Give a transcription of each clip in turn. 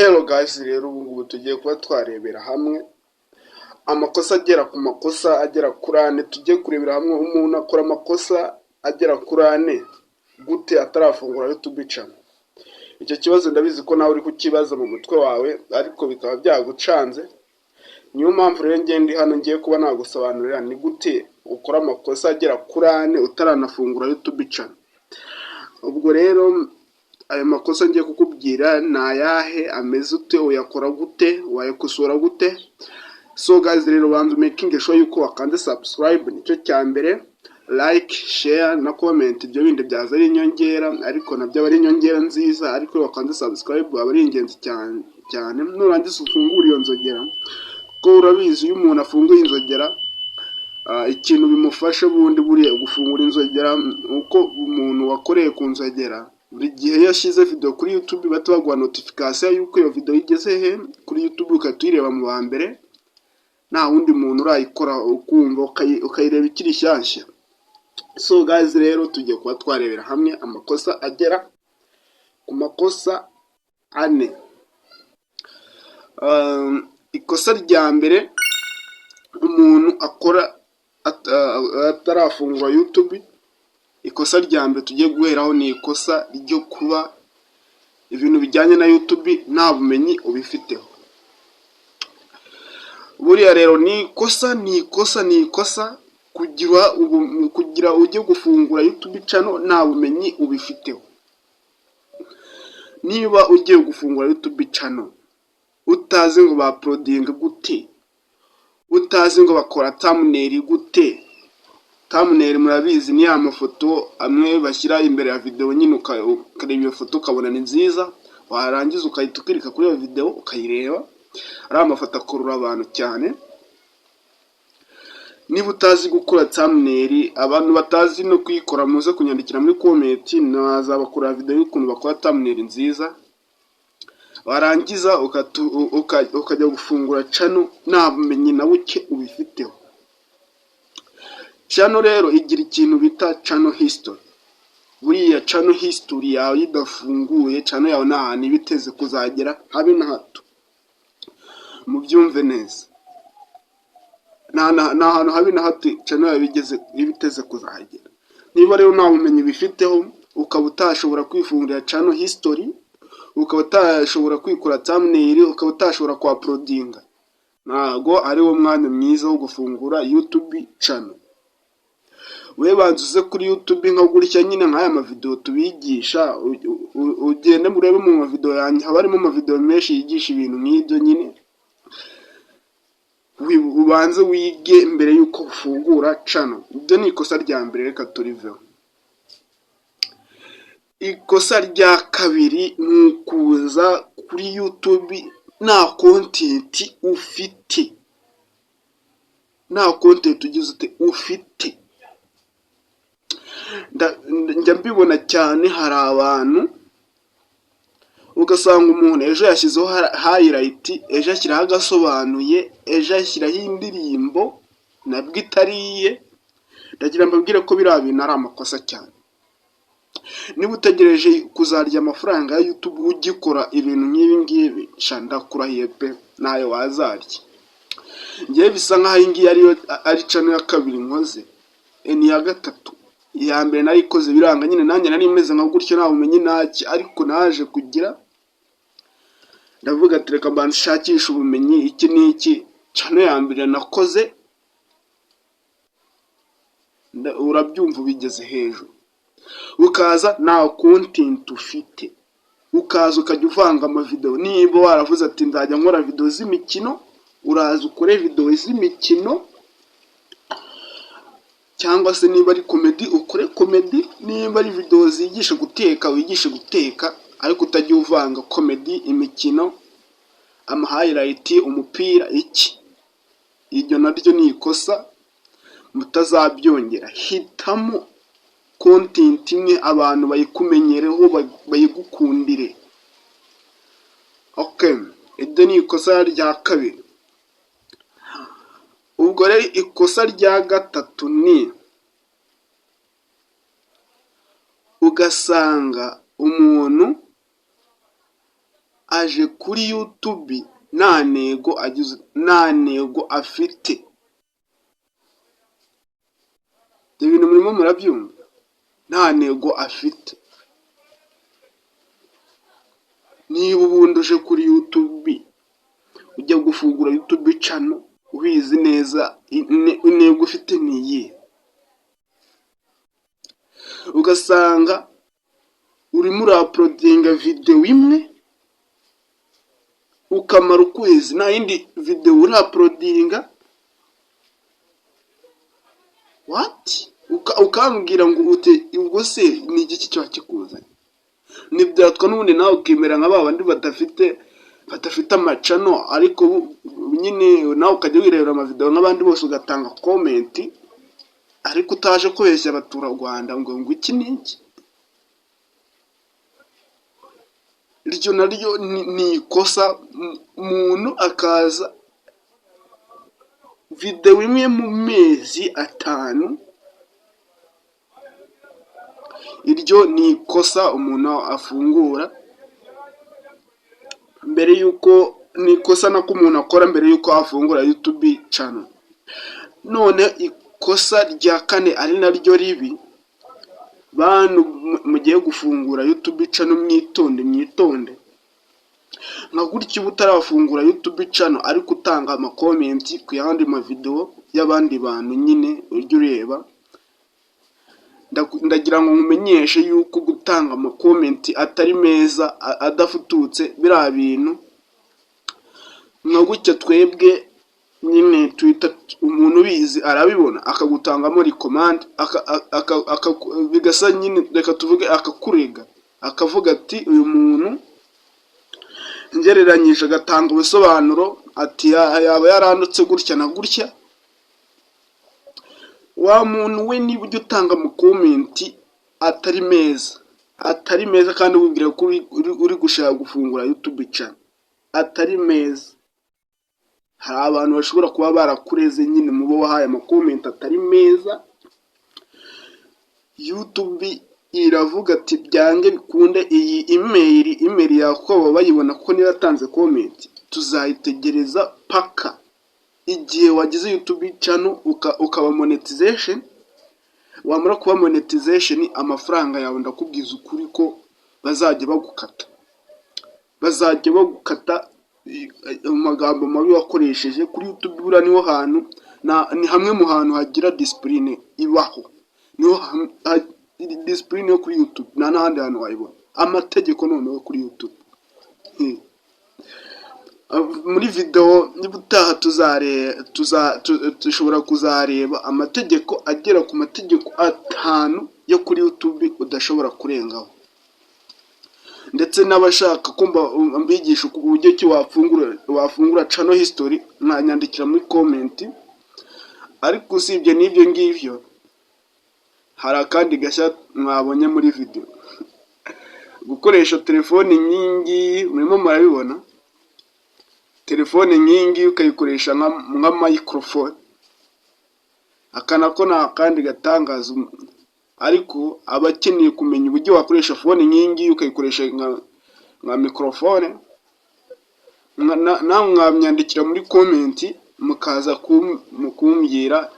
Hello guys, rero ubu ngubu tugiye kuba twarebera hamwe amakosa agera ku makosa agera kuri ane. Tugiye kurebera hamwe umuntu akora amakosa agera kuri ane gute atarafungura YouTube channel. Icyo kibazo ndabizi ko nawe uri kukibaza mu mutwe wawe, ariko bikaba byagucanze. Niyo mpamvu rero ndi hano ngiye kuba nagusobanurira ni gute ukora amakosa agera kuri ane utaranafungura YouTube channel. Ubwo rero ayo makosa ngiye kukubwira ni ayahe, ameze ute, uyakora gute, wayakosora gute. So guys, rero bantu making sure yuko wakande subscribe, nicyo cya mbere, like, share na comment. Ibyo bindi byaza ari inyongera, ariko nabyo ari inyongera nziza, ariko wakande subscribe aba ari ingenzi cyane. Nurangiza ufungura iyo nzogera, ko urabizi iyo umuntu afunguye inzogera ikintu bimufasha bundi buriya gufungura inzogera uko umuntu wakoreye ku nzogera. Buri gihe yashize video kuri YouTube batubagwa notification yuko iyo video igeze he kuri YouTube, ukatuyireba mu ba mbere, nta wundi muntu urayikora ukumva ukayireba ikiri shyashya. So guys, rero tugiye kuba twarebera hamwe amakosa agera ku makosa ane. Ikosa rya mbere umuntu akora atarafungura YouTube. Ikosa rya mbere tugiye guheraho ni ikosa ryo kuba ibintu bijyanye na YouTube nta bumenyi ubifiteho. Buriya rero ni ikosa kugira ujye gufungura YouTube channel nta bumenyi ubifiteho. Niba ugiye gufungura YouTube channel utazi ngo ba-uploading gute, utazi ngo bakora thumbnail gute. Thumbnail murabizi ni amafoto amwe bashyira imbere ya video, nyine ukareba iyo foto ukabona ni nziza, warangiza ukahita ukirika kuri iyo video ukayireba. Ari amafoto akurura abantu cyane. Niba utazi gukora thumbnail, abantu batazi no kuyikora muze kunyandikira muri comment, nazabakora video y'ukuntu bakora thumbnail nziza. Warangiza ukajya gufungura channel nta bumenyi na buke ubifiteho. Channel rero igira ikintu bita channel history. Buriya channel history yawe idafunguye, channel yawe nta hantu ibiteze kuzagera habe na hato. Mubyumve neza, nta hantu habe na hato channel yawe ibiteze kuzagera. Niba rero nta bumenyi bifiteho, ukaba utashobora kwifungurira channel history, ukaba utashobora kwikora thumbnail, ukaba utashobora ku-uploading, ntago ari wo mwanya mwiza wo gufungura YouTube channel. We banzuze kuri YouTube nka gutya nyine nk'aya mavideo tubigisha, ugende murebe mu mavideo yanjye, haba harimo amavideo menshi yigisha ibintu nk'ibyo nyine. Ubanze wige mbere yuko ufungura channel. Ibyo ni ikosa rya mbere, reka turiveho. Ikosa rya kabiri ni ukuza kuri YouTube nta content ufite. Nta content ugize ufite. Njya mbibona cyane, hari abantu ugasanga umuntu ejo yashyizeho highlight, ejo ashyiraho agasobanuye, ejo ashyiraho indirimbo nabwo itariye. Ndagira mbabwire ko biriya bintu ari amakosa cyane. Niba utegereje kuzarya amafaranga ya YouTube ugikora ibintu nk'ibi ngibi, ndakurahiye pe nayo wazarya. Ngiye bisa nkaho iyi ngiyi ari channel ya kabiri nkoze, ni ya gatatu. Iya mbere narikoze biranga nyine, nanjye nari meze nka gutyo nta bumenyi naki, ariko naje kugira ndavuga ati reka mbanshakisha ubumenyi. Iki ni iki channel ya mbere nakoze, urabyumva bigeze hejuru. Ukaza nta content ufite, ukaza ukajya uvanga amavideo. Niba waravuze ati nzajya nkora video z'imikino, uraza ukore video z'imikino, cyangwa se niba ari comedy ukore comedy, niba ari video zigisha guteka wigishe guteka, ariko utajya uvanga comedy, imikino, ama highlight, umupira iki. Iryo naryo ni ikosa mutazabyongera. Hitamo content imwe abantu bayikumenyereho, bayigukundire. Okay, iryo ni ikosa rya kabiri. Ubwo rero ikosa rya gatatu ni ugasanga umuntu aje kuri YouTube nta ntego afite. Ibintu murimo murabyumva, nta ntego afite. Niba ubundi uje kuri YouTube ujya gufungura YouTube channel ubizi neza intego ufite niyi, ugasanga urimo uploadinga video imwe ukamara ukwezi nta yindi video uploadinga. What? Ukambwira ngo ubwo se ni iki cyo kikuzanye? Nibyatwa n'ubundi nawe ukemera nka babandi badafite amacano, ariko nyine nawe ukajya wirebera amavideo n'abandi bose ugatanga comment, ariko utaje kubeshya abaturarwanda ngo iki ni iki. Iryo naryo ni ikosa. Umuntu akaza video imwe mu mezi 5, iryo ni ikosa umuntu afungura mbere yuko, ni ikosa nako umuntu akora mbere yuko afungura YouTube channel. None ikosa rya kane ari naryo ribi, bantu mugiye gufungura YouTube channel mwitonde. Nka gutyo utarafungura YouTube channel ariko utanga ama comment ku yandi ma video y'abandi bantu nyine uryo ureba, ndagira ngo nkumenyeshe yuko gutanga ama comment atari meza adafututse biriya bintu. Nka gutyo twebwe nyine Twitter umuntu ubizi arabibona akagutangamo recommend bigasa nyine, reka tuvuge akakurega akavuga ati uyu muntu ngereranyije agatanga ubusobanuro ati yaba yarandutse gutya na gutya. Wa muntu we niba ujya utanga mu comment atari meza kandi wibwira ko uri gushaka gufungura YouTube channel atari meza, hari abantu bashobora kuba barakureze nyine mubo wahaye ama comment atari meza. YouTube iravuga ati byange bikunde iyi email yakobo bayibona ko niratanze comment tuzayitegereza paka igihe wagize YouTube channel ukaba monetization. Wamara kuba monetization amafaranga yawe ndakubwiza ukuri ko bazajya bagukata amagambo mabi wakoresheje kuri YouTube. Bura niho hantu ni hamwe mu hantu hagira discipline ibaho, niho discipline yo kuri YouTube na n'ahandi hantu wayibona. Amategeko noneho kuri YouTube. Muri video n'ubutaha tushobora kuzareba amategeko agera ku mategeko 5 yo kuri YouTube udashobora kurengaho, ndetse n'abashaka kumva mbigisha uburyo ki wafungura channel history mwanyandikira muri comment. Ariko usibye n'ibyo ngivyo hari akandi gashya mwabonye muri video, gukoresha telefone nyingi. Murimo murabibona telefone nyingi ukayikoresha nka microphone, akanako na kandi gatangaza. Ariko abakeneye kumenya uburyo wakoresha phone nyingi ukayikoresha nka microphone, nawe mwamyandikira muri comment mukaza kumbwira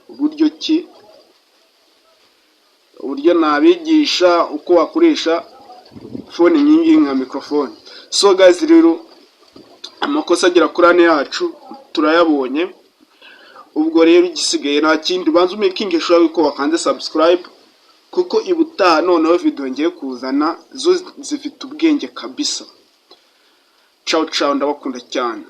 uburyo nabigisha uko wakoresha phone nyingi nka microphone. So guys, rero amakosa agera kuri ane yacu turayabonye. Ubwo rero igisigaye nta kindi, banza umaking sure yuko wakanze subscribe, kuko ibutaha noneho video ngiye kuzana zo zifite ubwenge kabisa. Ciao ndabakunda cyane.